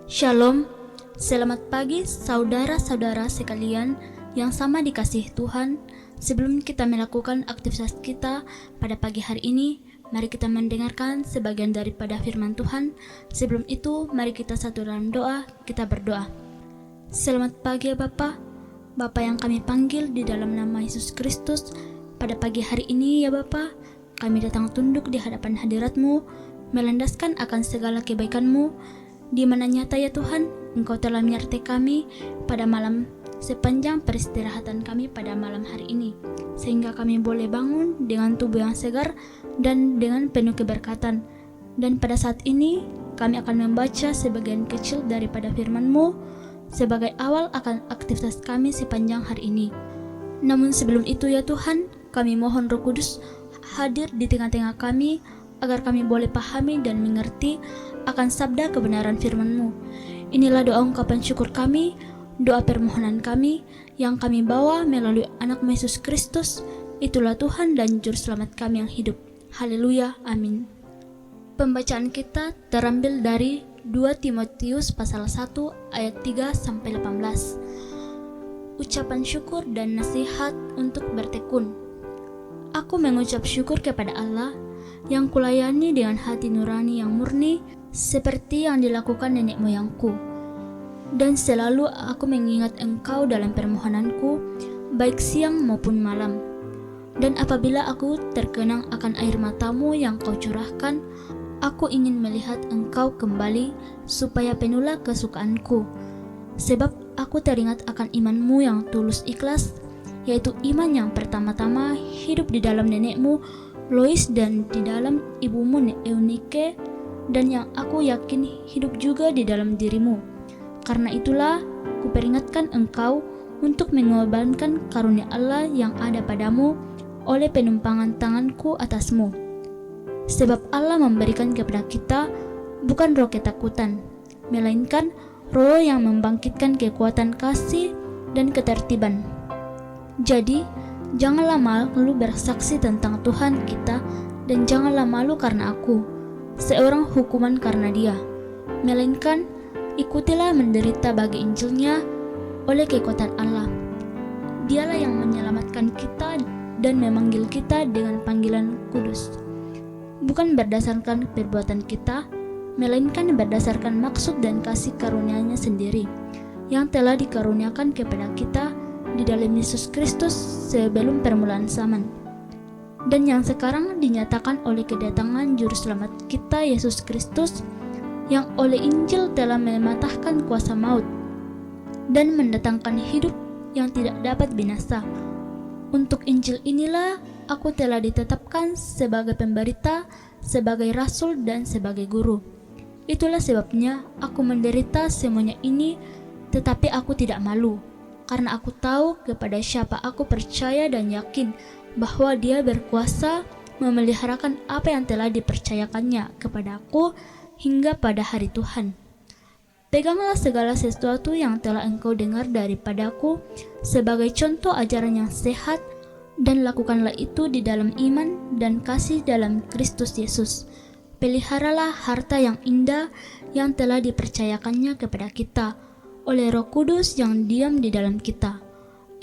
Shalom, selamat pagi saudara-saudara sekalian yang sama dikasihi Tuhan. Sebelum kita melakukan aktivitas kita pada pagi hari ini, mari kita mendengarkan sebagian daripada firman Tuhan. Sebelum itu, mari kita satu dalam doa, kita berdoa. Selamat pagi ya Bapa, Bapa yang kami panggil di dalam nama Yesus Kristus. Pada pagi hari ini ya Bapa, kami datang tunduk di hadapan hadirat-Mu, melandaskan akan segala kebaikan-Mu, di mana nyata ya Tuhan, Engkau telah menyertai kami pada malam sepanjang peristirahatan kami pada malam hari ini, sehingga kami boleh bangun dengan tubuh yang segar dan dengan penuh keberkatan. Dan pada saat ini, kami akan membaca sebagian kecil daripada firman-Mu sebagai awal akan aktivitas kami sepanjang hari ini. Namun sebelum itu ya Tuhan, kami mohon Roh Kudus hadir di tengah-tengah kami, agar kami boleh pahami dan mengerti akan sabda kebenaran firman-Mu. Inilah doa ungkapan syukur kami, doa permohonan kami yang kami bawa melalui anak-Mu Yesus Kristus. Itulah Tuhan dan Juru Selamat kami yang hidup. Haleluya, amin. Pembacaan kita terambil dari 2 Timotius pasal 1 ayat 3-18. Ucapan syukur dan nasihat untuk bertekun. Aku mengucap syukur kepada Allah yang kulayani dengan hati nurani yang murni, seperti yang dilakukan nenek moyangku. Dan selalu aku mengingat Engkau dalam permohonanku, baik siang maupun malam. Dan apabila aku terkenang akan air mata-Mu yang Kau curahkan, aku ingin melihat Engkau kembali, supaya penuhlah kesukaanku. Sebab aku teringat akan iman-Mu yang tulus ikhlas, yaitu iman yang pertama-tama hidup di dalam nenekmu Lois dan di dalam ibumu Eunike, dan yang aku yakin hidup juga di dalam dirimu. Karena itulah kuperingatkan engkau untuk mengorbankan karunia Allah yang ada padamu oleh penumpangan tanganku atasmu. Sebab Allah memberikan kepada kita bukan roh ketakutan, melainkan roh yang membangkitkan kekuatan kasih dan ketertiban. Jadi, janganlah malu bersaksi tentang Tuhan kita, dan janganlah malu karena aku, seorang hukuman karena Dia. Melainkan, ikutilah menderita bagi Injilnya oleh kekuatan Allah. Dialah yang menyelamatkan kita dan memanggil kita dengan panggilan kudus, bukan berdasarkan perbuatan kita, melainkan berdasarkan maksud dan kasih karunia-Nya sendiri, yang telah dikaruniakan kepada kita di dalam Yesus Kristus sebelum permulaan zaman, dan yang sekarang dinyatakan oleh kedatangan Juru Selamat kita Yesus Kristus, yang oleh Injil telah mematahkan kuasa maut dan mendatangkan hidup yang tidak dapat binasa. Untuk Injil inilah aku telah ditetapkan sebagai pemberita, sebagai rasul dan sebagai guru. Itulah sebabnya aku menderita semuanya ini, tetapi aku tidak malu, karena aku tahu kepada siapa aku percaya dan yakin bahwa Dia berkuasa memeliharakan apa yang telah dipercayakannya kepada aku hingga pada hari Tuhan. Peganglah segala sesuatu yang telah engkau dengar daripadaku sebagai contoh ajaran yang sehat, dan lakukanlah itu di dalam iman dan kasih dalam Kristus Yesus. Peliharalah harta yang indah yang telah dipercayakannya kepada kita oleh Roh Kudus yang diam di dalam kita.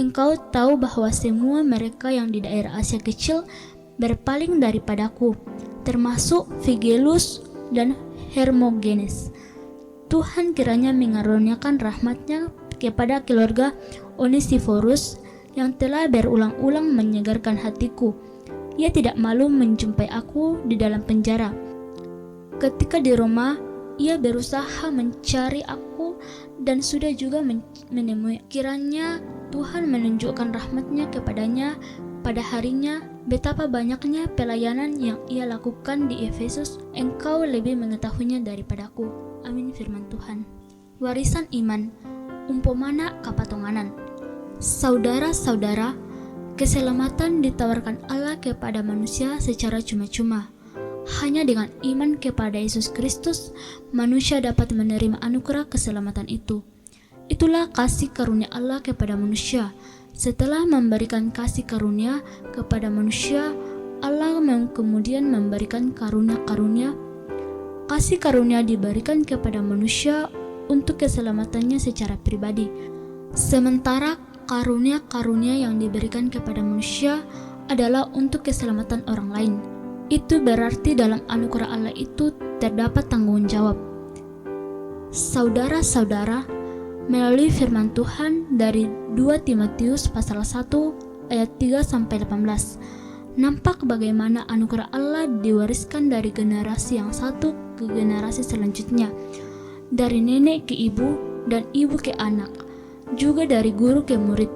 Engkau tahu bahwa semua mereka yang di daerah Asia Kecil berpaling daripadaku, termasuk Figelus dan Hermogenes. Tuhan kiranya mengaruniakan rahmat-Nya kepada keluarga Onesiphorus yang telah berulang-ulang menyegarkan hatiku. Ia tidak malu menjumpai aku di dalam penjara. Ketika di Roma, ia berusaha mencari aku dan sudah juga menemui. Kiranya Tuhan menunjukkan rahmat-Nya kepadanya pada harinya. Betapa banyaknya pelayanan yang ia lakukan di Efesus, engkau lebih mengetahuinya daripadaku. Amin. Firman Tuhan. Warisan iman, umpamana kapatonganan. Saudara-saudara, keselamatan ditawarkan Allah kepada manusia secara cuma-cuma. Hanya dengan iman kepada Yesus Kristus, manusia dapat menerima anugerah keselamatan itu. Itulah kasih karunia Allah kepada manusia. Setelah memberikan kasih karunia kepada manusia, Allah kemudian memberikan karunia-karunia. Kasih karunia diberikan kepada manusia untuk keselamatannya secara pribadi. Sementara karunia-karunia yang diberikan kepada manusia adalah untuk keselamatan orang lain. Itu berarti dalam anugerah Allah itu terdapat tanggung jawab. Saudara-saudara, melalui firman Tuhan dari 2 Timotius pasal 1 ayat 3-18, nampak bagaimana anugerah Allah diwariskan dari generasi yang satu ke generasi selanjutnya, dari nenek ke ibu dan ibu ke anak, juga dari guru ke murid.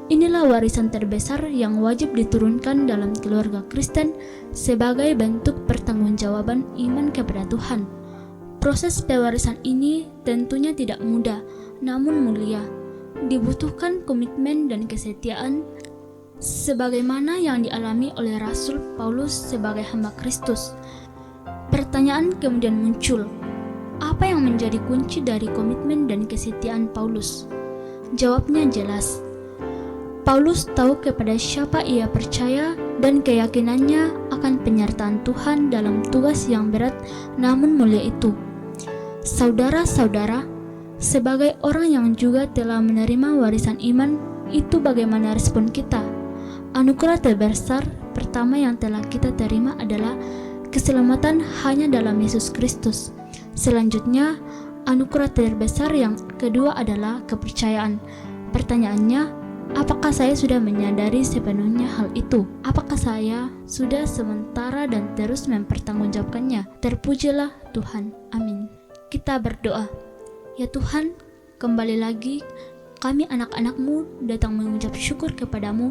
Inilah warisan terbesar yang wajib diturunkan dalam keluarga Kristen sebagai bentuk pertanggungjawaban iman kepada Tuhan. Proses pewarisan ini tentunya tidak mudah, namun mulia. Dibutuhkan komitmen dan kesetiaan, sebagaimana yang dialami oleh Rasul Paulus sebagai hamba Kristus. Pertanyaan kemudian muncul, apa yang menjadi kunci dari komitmen dan kesetiaan Paulus? Jawabnya jelas. Paulus tahu kepada siapa ia percaya dan keyakinannya akan penyertaan Tuhan dalam tugas yang berat namun mulia itu. Saudara-saudara, sebagai orang yang juga telah menerima warisan iman, itu bagaimana respon kita? Anugerah terbesar pertama yang telah kita terima adalah keselamatan hanya dalam Yesus Kristus. Selanjutnya, anugerah terbesar yang kedua adalah kepercayaan. Pertanyaannya, apakah saya sudah menyadari sepenuhnya hal itu? Apakah saya sudah sementara dan terus mempertanggungjawabkannya? Terpujilah Tuhan. Amin. Kita berdoa. Ya Tuhan, kembali lagi kami anak-anak-Mu datang mengucap syukur kepadamu,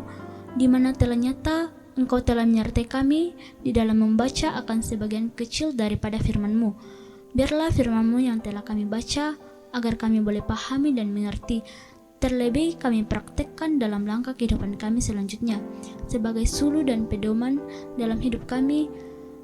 di mana telah nyata Engkau telah menyertai kami di dalam membaca akan sebagian kecil daripada firman-Mu. Biarlah firman-Mu yang telah kami baca, agar kami boleh pahami dan mengerti. Terlebih kami praktekkan dalam langkah kehidupan kami selanjutnya, sebagai suluh dan pedoman dalam hidup kami.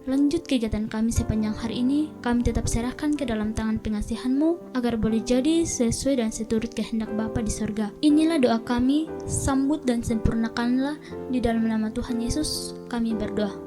Lanjut kegiatan kami sepanjang hari ini, kami tetap serahkan ke dalam tangan pengasihan-Mu, agar boleh jadi sesuai dan seturut kehendak Bapa di surga. Inilah doa kami, sambut dan sempurnakanlah di dalam nama Tuhan Yesus, kami berdoa.